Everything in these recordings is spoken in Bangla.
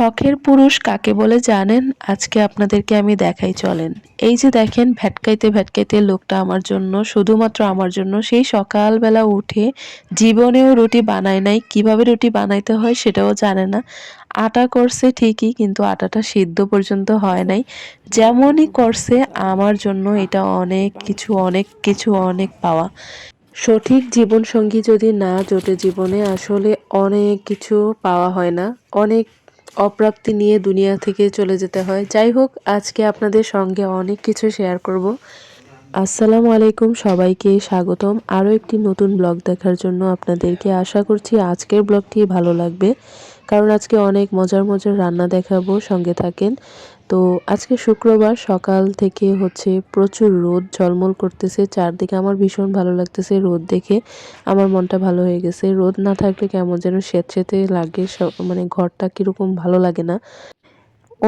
শখের পুরুষ কাকে বলে জানেন? আজকে আপনাদেরকে আমি দেখাই চলেন। এই যে দেখেন ভ্যাটকাইতে, ভ্যাটকাইতে লোকটা আমার জন্য, শুধুমাত্র আমার জন্য সেই সকালবেলা উঠে জীবনেও রুটি বানায় নাই। কিভাবে রুটি বানাইতে হয় সেটাও জানে না। আটা করছে ঠিকই, কিন্তু আটাটা সিদ্ধ পর্যন্ত হয় নাই। যেমনই করছে আমার জন্য এটা অনেক কিছু, অনেক কিছু, অনেক পাওয়া। সঠিক জীবনসঙ্গী যদি না জোটে জীবনে আসলে অনেক কিছু পাওয়া হয় না। অনেক অপ্রাপ্তি নিয়ে দুনিয়া থেকে চলে যেতে হয়। যাই হোক, আজকে আপনাদের সঙ্গে অনেক কিছু শেয়ার করব। আসসালামু আলাইকুম, সবাইকে স্বাগতম আরও একটি নতুন ব্লগ দেখার জন্য আপনাদেরকে। আশা করছি আজকের ব্লগটি ভালো লাগবে, কারণ আজকে অনেক মজার মজার রান্না দেখাবো, সঙ্গে থাকেন। তো আজকে শুক্রবার, সকাল থেকে হচ্ছে প্রচুর রোদ ঝলমল করতেছে চারদিকে। আমার ভীষণ ভালো লাগতেছে রোদ দেখে, আমার মনটা ভালো হয়ে গেছে। রোদ না থাকলে কেমন যেন স্যাঁতসেঁতে লাগে, মানে ঘরটা কীরকম ভালো লাগে না।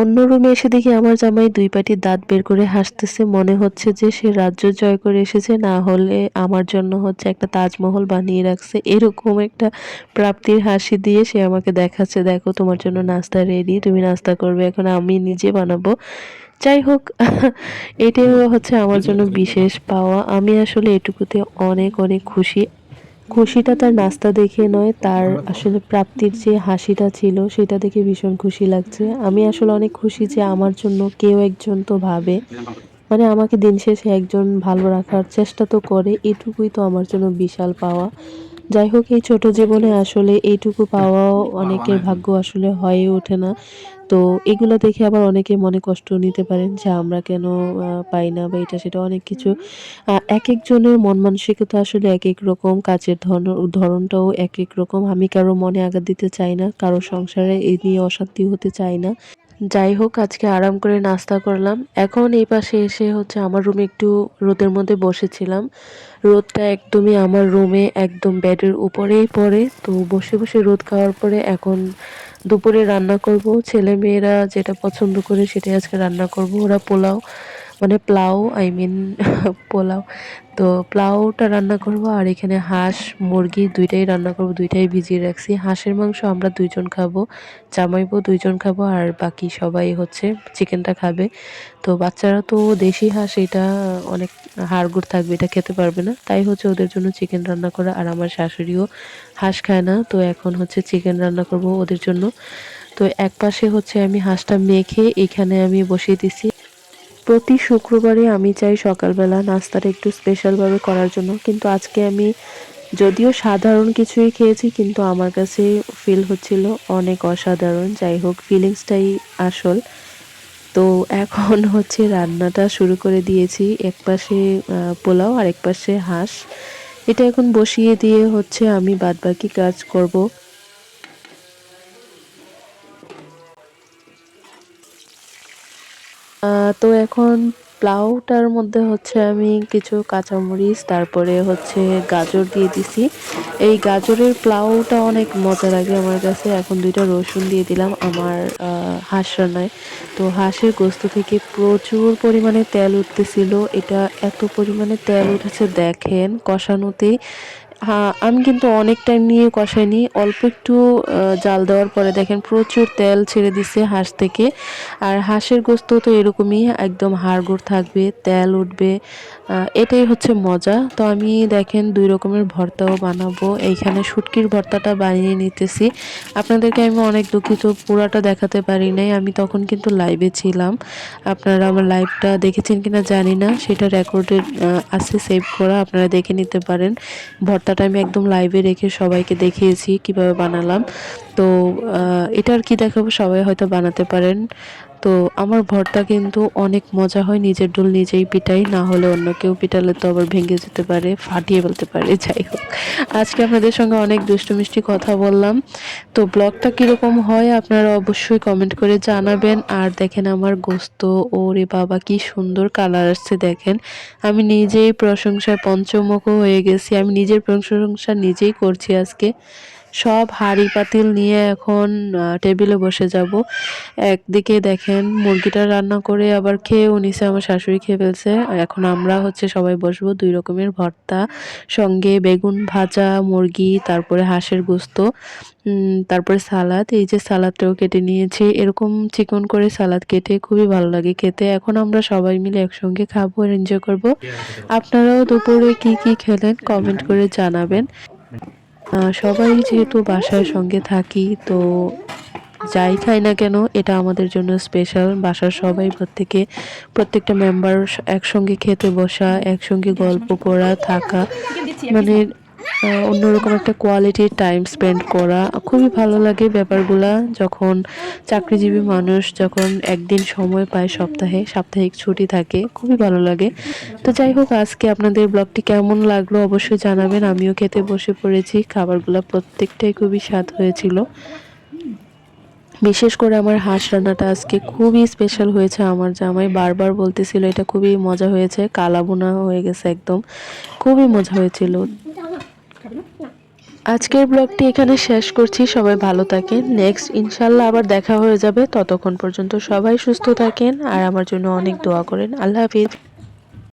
অন্য রুমে এসে দেখি আমার জামাই দুই পাটি দাঁত বের করে হাসতেছে, মনে হচ্ছে যে সে রাজ্য জয় করে এসেছে, না হলে আমার জন্য হচ্ছে একটা তাজমহল বানিয়ে রাখছে। এরকম একটা প্রাপ্তির হাসি দিয়ে সে আমাকে দেখাচ্ছে, দেখো তোমার জন্য নাস্তা রেডি, তুমি নাস্তা করবে এখন, আমি নিজে বানাবো। যাই হোক, এটাই হচ্ছে আমার জন্য বিশেষ পাওয়া। আমি আসলে এটুকুতে অনেক অনেক খুশি। খুশিটা তার নাস্তা দেখে নয়, তার আসলে প্রাপ্তির যে হাসিটা ছিল সেটা দেখে ভীষণ খুশি লাগছে। আমি আসলে অনেক খুশি যে আমার জন্য কেউ একজন তো ভাবে, মানে আমাকে দিন শেষে একজন ভালো রাখার চেষ্টা তো করে, এটুকুই তো আমার জন্য বিশাল পাওয়া। যাই হোক, এই ছোট জীবনে আসলে এইটুকু পাওয়াও অনেকের ভাগ্য আসলে হয়ে ওঠে না। তো এগুলো দেখে আবার অনেকে মনে কষ্ট নিতে পারেন যে আমরা কেন পাই না বা এটা সেটা অনেক কিছু। একেকজনের মন মানসিকতা আসলে একেক রকম, কাজের ধরনটাও একেক রকম। আমি কারো মনে আঘাত দিতে চাই না, কারো সংসারে এই নিয়ে অশান্তি হতে চাই না। যাই হোক, আজকে আরাম করে নাস্তা করলাম। এখন এই পাশে এসে হচ্ছে আমার রুমে একটু রোদের মধ্যে বসেছিলাম। রোদটা একদমই আমার রুমে একদম বেডের উপরেই পড়ে। তো বসে বসে রোদ খাওয়ার পরে এখন দুপুরে রান্না করব। ছেলেমেয়েরা যেটা পছন্দ করে সেটাই আজকে রান্না করব। ওরা পোলাও, মানে প্লাউ, আই মিন পোলাও। তো প্লাউটা রান্না করব, আর এখানে হাঁস মুরগি দুইটাই রান্না করব, দুইটাই ভিজিয়ে রাখছি। হাঁসের মাংস আমরা দুইজন খাবো, জামাইবু দুইজন খাবো, আর বাকি সবাই হচ্ছে চিকেনটা খাবে। তো বাচ্চারা তো দেশি হাঁস, এটা অনেক হাড়গোড় থাকবে, এটা খেতে পারবে না, তাই হচ্ছে ওদের জন্য চিকেন রান্না করা। আর আমার শাশুড়িও হাঁস খায় না, তো এখন হচ্ছে চিকেন রান্না করব ওদের জন্য। তো এক পাশে হচ্ছে আমি হাঁসটা মেখে এখানে আমি বসিয়ে দিছি। প্রতি শুক্রবারে আমি চাই সকালবেলা নাস্তাটা একটু স্পেশালভাবে করার জন্য, কিন্তু আজকে আমি যদিও সাধারণ কিছুই খেয়েছি, কিন্তু আমার কাছে ফিল হচ্ছিল অনেক অসাধারণ। যাই হোক, ফিলিংসটাই আসল। তো এখন হচ্ছে রান্নাটা শুরু করে দিয়েছি। এক পাশে পোলাও আর এক পাশে হাঁস, এটা এখন বসিয়ে দিয়ে হচ্ছে আমি বাদবাকি কাজ করব। তো এখন পোলাওটার মধ্যে হচ্ছে আমি কিছু কাঁচামরিচ, তারপরে হচ্ছে গাজর দিয়ে দিছি। এই গাজরের পোলাওটা অনেক মজা লাগে আমার কাছে। এখন ২ টা রসুন দিয়ে দিলাম আমার হাঁস রান্নায়। তো হাঁসের গোস্ত থেকে প্রচুর পরিমাণে তেল উঠতেছিল। এটা এত পরিমাণে তেল উঠেছে দেখেন কষানোতেই। আমি কিন্তু অনেক টাইম নিয়ে কষাইনি। অল্প একটু জাল দেওয়ার পরে দেখেন প্রচুর তেল ছেড়ে দিছে হাঁস থেকে। আর হাঁসের গোস্ত তো এরকমই, একদম হাড়গোড় থাকবে, তেল উঠবে। এটাই হচ্ছে মজা। তো আমি দেখেন ২ রকমের ভর্তাও বানাবো। এইখানে শুটকির ভর্তাটা বানিয়ে নিতেছি। আপনাদেরকে আমি অনেক দুঃখিত, পুরাটা দেখাতে পারি নাই। আমি তখন কিন্তু লাইভে ছিলাম। আপনারা আমার লাইভটা দেখেছেন কিনা জানি না, সেটা রেকর্ডেড আছে, সেভ করা, আপনারা দেখে নিতে পারেন। ভর্তাটা আমি একদম লাইভে রেখে সবাইকে দেখিয়েছি কিভাবে বানালাম। তো এটা আর কি দেখাবো, সবাই হয়তো বানাতে পারেন। তো আমার ভর্তা কিন্তু অনেক মজা হয়, নিজের ডোল নিজেই পিটাই, না হলে অন্য কেউ পিটালে তো আবার ভেঙে যেতে পারে, ফাটিয়ে ফেলতে পারে। যাই হোক, আজকে আপনাদের সঙ্গে অনেক দুষ্টু মিষ্টি কথা বললাম। তো ব্লগটা কীরকম হয় আপনারা অবশ্যই কমেন্ট করে জানাবেন। আর দেখেন আমার গোস্ত, ওরে বাবা কি সুন্দর কালার আসছে দেখেন। আমি নিজেই প্রশংসায় পঞ্চমুখ হয়ে গেছি, আমি নিজের প্রশংসা নিজেই করছি আজকে। সব হাঁড়ি পাতিল নিয়ে এখন টেবিলে বসে যাব। একদিকে দেখেন মুরগিটা রান্না করে আবার খেয়েও নিছে, আমার শাশুড়ি খেয়ে ফেলছে। এখন আমরা হচ্ছে সবাই বসবো, ২ রকমের ভর্তা, সঙ্গে বেগুন ভাজা, মুরগি, তারপরে হাঁসের গোস্ত, তারপরে সালাদ। এই যে সালাদটাও কেটে নিয়েছি। এরকম চিকন করে সালাদ কেটে খুবই ভালো লাগে খেতে। এখন আমরা সবাই মিলে একসঙ্গে খাবো আর এনজয় করব। আপনারাও দুপুরে কি কি খেলেন কমেন্ট করে জানাবেন। সবাই যেহেতু বাসার সঙ্গে থাকি, তো যাই খাই না কেন এটা আমাদের জন্য স্পেশাল। বাসার সবাই প্রত্যেকটা মেম্বার একসঙ্গে খেতে বসা, একসঙ্গে গল্প করা, থাকা, মানে অন্যরকম একটা কোয়ালিটির টাইম স্পেন্ড করা খুবই ভালো লাগে ব্যাপারগুলা। যখন চাকরিজীবী মানুষ যখন একদিন সময় পায় সপ্তাহে, সাপ্তাহিক ছুটি থাকে, খুবই ভালো লাগে। তো যাই হোক, আজকে আপনাদের ব্লগটি কেমন লাগলো অবশ্যই জানাবেন। আমিও খেতে বসে পড়েছি। খাবারগুলা প্রত্যেকটাই খুবই স্বাদ হয়েছিল। বিশেষ করে আমার হাঁস রান্নাটা আজকে খুবই স্পেশাল হয়েছে। আমার জামাই বারবার বলতেছিল এটা খুবই মজা হয়েছে, কালা ভুনা হয়ে গেছে একদম, খুবই মজা হয়েছিল। আজকের ব্লগটি এখানে শেষ করছি। সবাই ভালো থাকেন। নেক্সট ইনশাল্লাহ আবার দেখা হয়ে যাবে। ততক্ষণ পর্যন্ত সবাই সুস্থ থাকেন আর আমার জন্য অনেক দোয়া করেন। আল্লাহ হাফিজ।